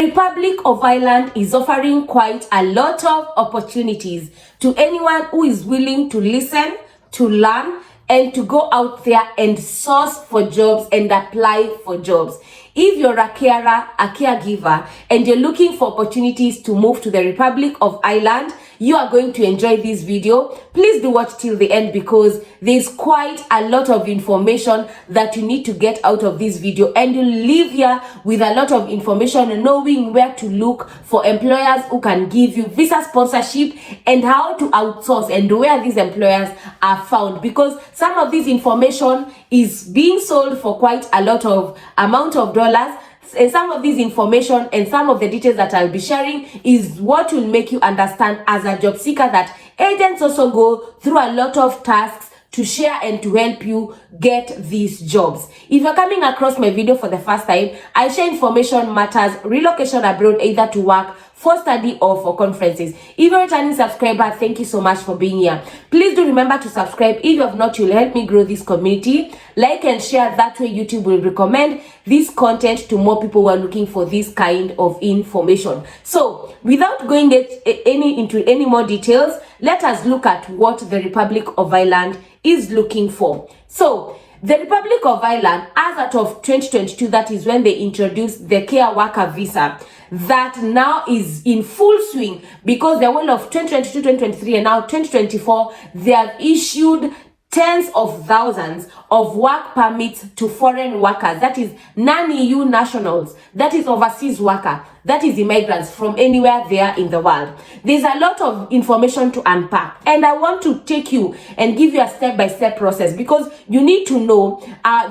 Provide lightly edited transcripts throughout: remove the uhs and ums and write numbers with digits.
Republic of Ireland is offering quite a lot of opportunities to anyone who is willing to listen, to learn, and to go out there and source for jobs and apply for jobs. If you're a carer, a caregiver, and you're looking for opportunities to move to the Republic of Ireland, you are going to enjoy this video. Please do watch till the end because there's quite a lot of information that you need to get out of this video, and you'll leave here with a lot of information knowing where to look for employers who can give you visa sponsorship and how to outsource and where these employers are found, because some of this information is being sold for quite a lot of amount of dollars. And some of this information and some of the details that I'll be sharing is what will make you understand as a job seeker that agents also go through a lot of tasks to share and to help you get these jobs. If you're coming across my video for the first time, I share information matters, relocation abroad, either to work, for study, or for conferences. If you're a returning subscriber, thank you so much for being here. Please do remember to subscribe. If you have not, you'll help me grow this community. Like and share, that way YouTube will recommend this content to more people who are looking for this kind of information. So without going into any more details, let us look at what the Republic of Ireland is looking for. So the Republic of Ireland, as out of 2022, that is when they introduced the care worker visa, that now is in full swing, because the whole of 2022, 2023, and now 2024, they have issued tens of thousands of work permits to foreign workers, that is non-EU nationals, that is overseas worker, that is immigrants from anywhere they are in the world. There's a lot of information to unpack, and I want to take you and give you a step-by-step process, because you need to know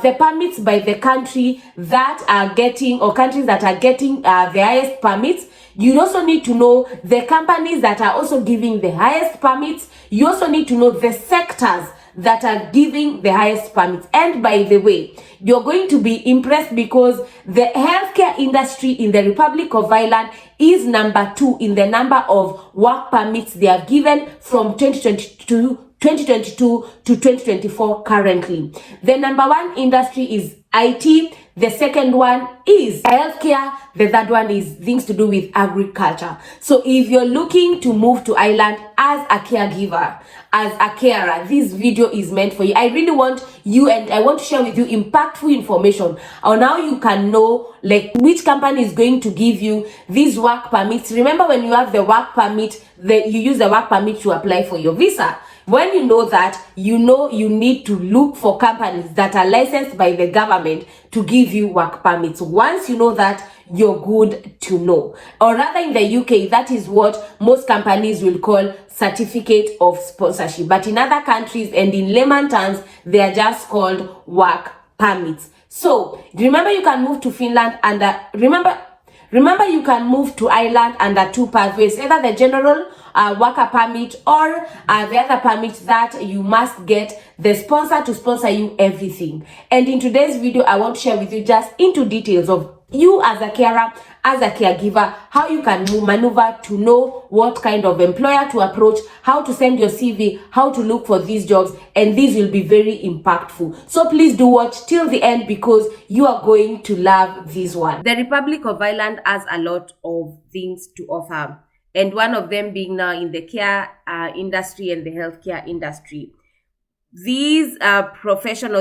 the permits by the country that are getting, or countries that are getting the highest permits. You also need to know the companies that are also giving the highest permits. You also need to know the sectors that are giving the highest permits. And by the way, you're going to be impressed because the healthcare industry in the Republic of Ireland is number 2 in the number of work permits they have given from 2022 to 2024 currently. The number 1 industry is IT. The second one is healthcare. The third one is things to do with agriculture. So if you're looking to move to Ireland as a caregiver, as a carer, this video is meant for you. I really want you, and I want to share with you impactful information on how you can know like which company is going to give you these work permits. Remember, when you have the work permit, you use the work permit to apply for your visa. When you know that, you know you need to look for companies that are licensed by the government to give you work permits. Once you know that, you're good to know. Or rather, in the UK, that is what most companies will call certificate of sponsorship. But in other countries and in layman terms, they are just called work permits. So remember, you can move to Finland under, remember you can move to Ireland under 2 pathways, either the general worker permit or the other permit that you must get the sponsor to sponsor you everything. And in today's video, I want to share with you just into details of you as a carer, as a caregiver, how you can maneuver to know what kind of employer to approach, how to send your CV, how to look for these jobs, and these will be very impactful. So please do watch till the end because you are going to love this one. The Republic of Ireland has a lot of things to offer, and one of them being now in the care industry and the healthcare industry. These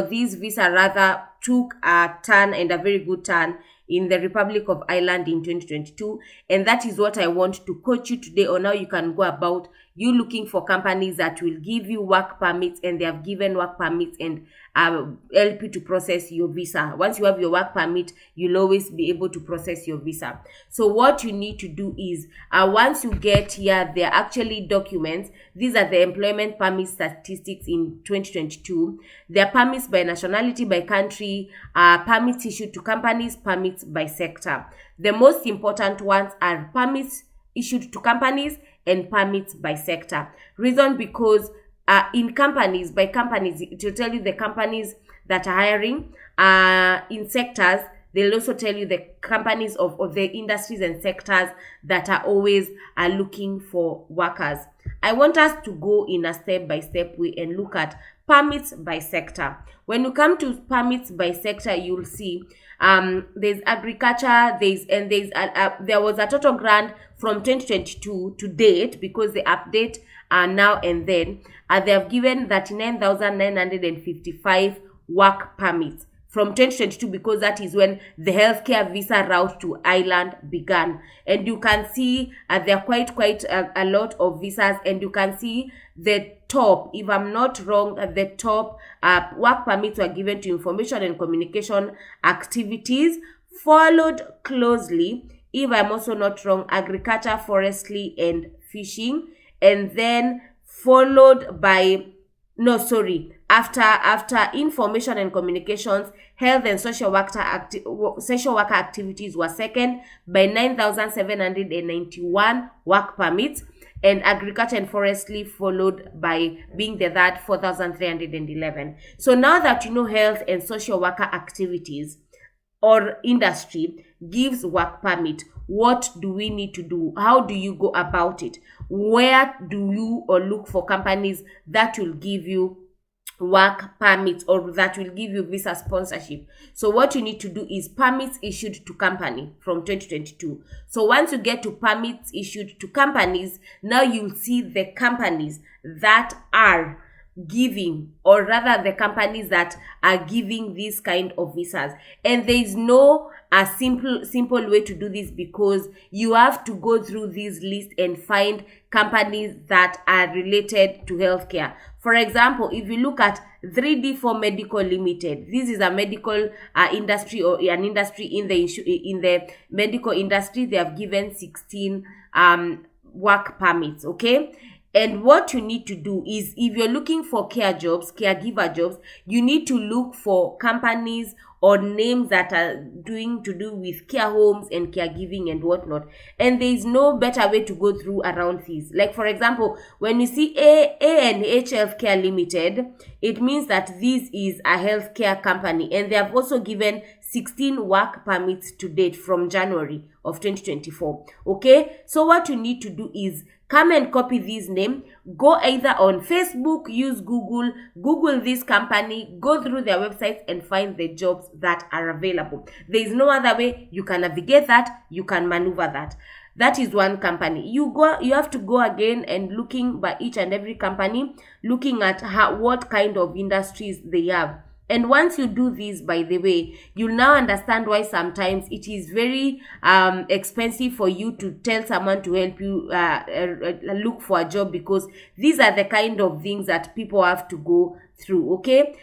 these visa rather took a turn, and a very good turn, in the Republic of Ireland in 2022, and that is what I want to coach you today on how you can go about you looking for companies that will give you work permits, and they have given work permits and help you to process your visa. Once you have your work permit, you'll always be able to process your visa. So what you need to do is, once you get here, they're actually documents. These are the employment permit statistics in 2022. They're permits by nationality, by country, permits issued to companies, permits by sector. The most important ones are permits issued to companies and permits by sector. Reason because in companies, by companies, it will tell you the companies that are hiring. In sectors, they'll also tell you the companies of the industries and sectors that are always looking for workers. I want us to go in a step-by-step way and look at permits by sector. When you come to permits by sector, you'll see there's agriculture, there was a total grant from 2022 to date, because they update now and then. They have given 39,955 work permits from 2022, because that is when the healthcare visa route to Ireland began. And you can see there are quite a lot of visas, and you can see the top, if I'm not wrong, the top work permits were given to information and communication activities, followed closely, if I'm also not wrong, agriculture, forestry, and fishing, and then followed by, after information and communications, health and social worker activities were second by 9,791 work permits, and agriculture and forestry followed by being the third, 4,311. So now that you know health and social worker activities or industry gives work permit, what do we need to do? How do you go about it? Where do you look for companies that will give you work permits or that will give you visa sponsorship? So what you need to do is permits issued to company from 2022. So once you get to permits issued to companies, now you'll see the companies that are giving, or rather the companies that are giving this kind of visas. And there is no simple way to do this, because you have to go through this list and find companies that are related to healthcare. For example, if you look at 3D4 Medical Limited, this is a medical industry, or an industry in the medical industry. They have given 16 work permits, okay? And what you need to do is, if you're looking for caregiver jobs, you need to look for companies or names that are doing to do with care homes and caregiving and whatnot. And there is no better way to go through around these. Like, for example, when you see A&H Healthcare Limited, it means that this is a healthcare company, and they have also given 16 work permits to date from January of 2024. Okay, so what you need to do is come and copy this name, go either on Facebook, use Google this company, go through their websites and find the jobs that are available. There is no other way you can navigate that, you can maneuver that. That is one company. You have to go again and looking by each and every company, looking at what kind of industries they have. And once you do this, by the way, you'll now understand why sometimes it is very expensive for you to tell someone to help you look for a job, because these are the kind of things that people have to go through, okay?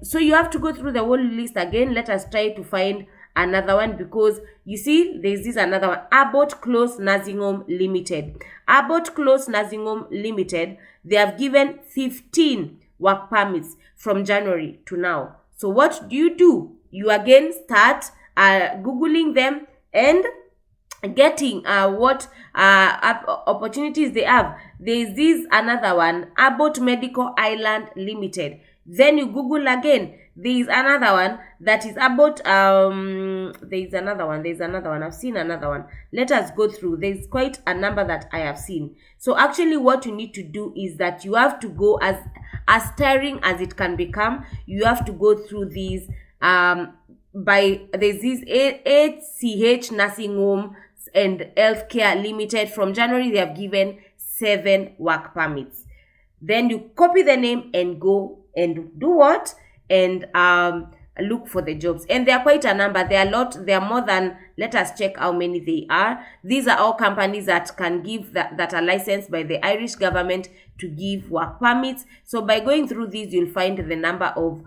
So you have to go through the whole list again. Let us try to find another one, because you see there's this another one, Abbott Close Nursing Home Limited. Abbott Close Nursing Home Limited, they have given 15 work permits from January to now. So what do? You again start Googling them and getting what opportunities they have. There is this another one, Abbott Medical Ireland Limited. Then you Google again. There is another one that is about there's another one. I've seen another one. Let us go through. There's quite a number that I have seen. So actually what you need to do is that you have to go as tiring as it can become. You have to go through these there's this HCH Nursing Home and Healthcare Limited. From January they have given 7 work permits. Then you copy the name and go and do what? And look for the jobs. And there are quite a number. There are a lot. There are more than, let us check how many they are. These are all companies that can give, that are licensed by the Irish government to give work permits. So by going through these, you'll find the number of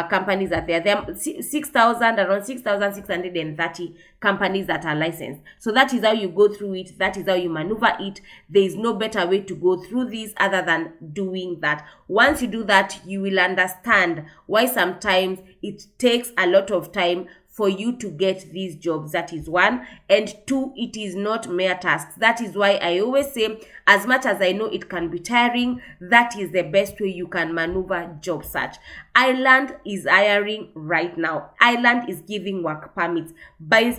companies that there are. Around 6,630 companies that are licensed. So that is how you go through it. That is how you maneuver it. There is no better way to go through this other than doing that. Once you do that, you will understand why sometimes it takes a lot of time for you to get these jobs. That is one. And two, it is not mere tasks. That is why I always say, as much as I know it can be tiring, that is the best way you can maneuver job search. Ireland is hiring right now. Ireland is giving work permits. By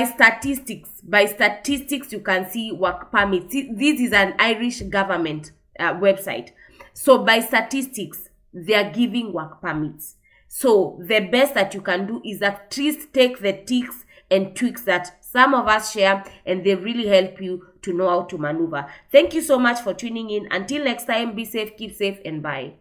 statistics, you can see work permits. This is an Irish government website. So by statistics, they are giving work permits. So the best that you can do is at least take the tips and tweaks that some of us share, and they really help you to know how to maneuver. Thank you so much for tuning in. Until next time, be safe, keep safe, and bye.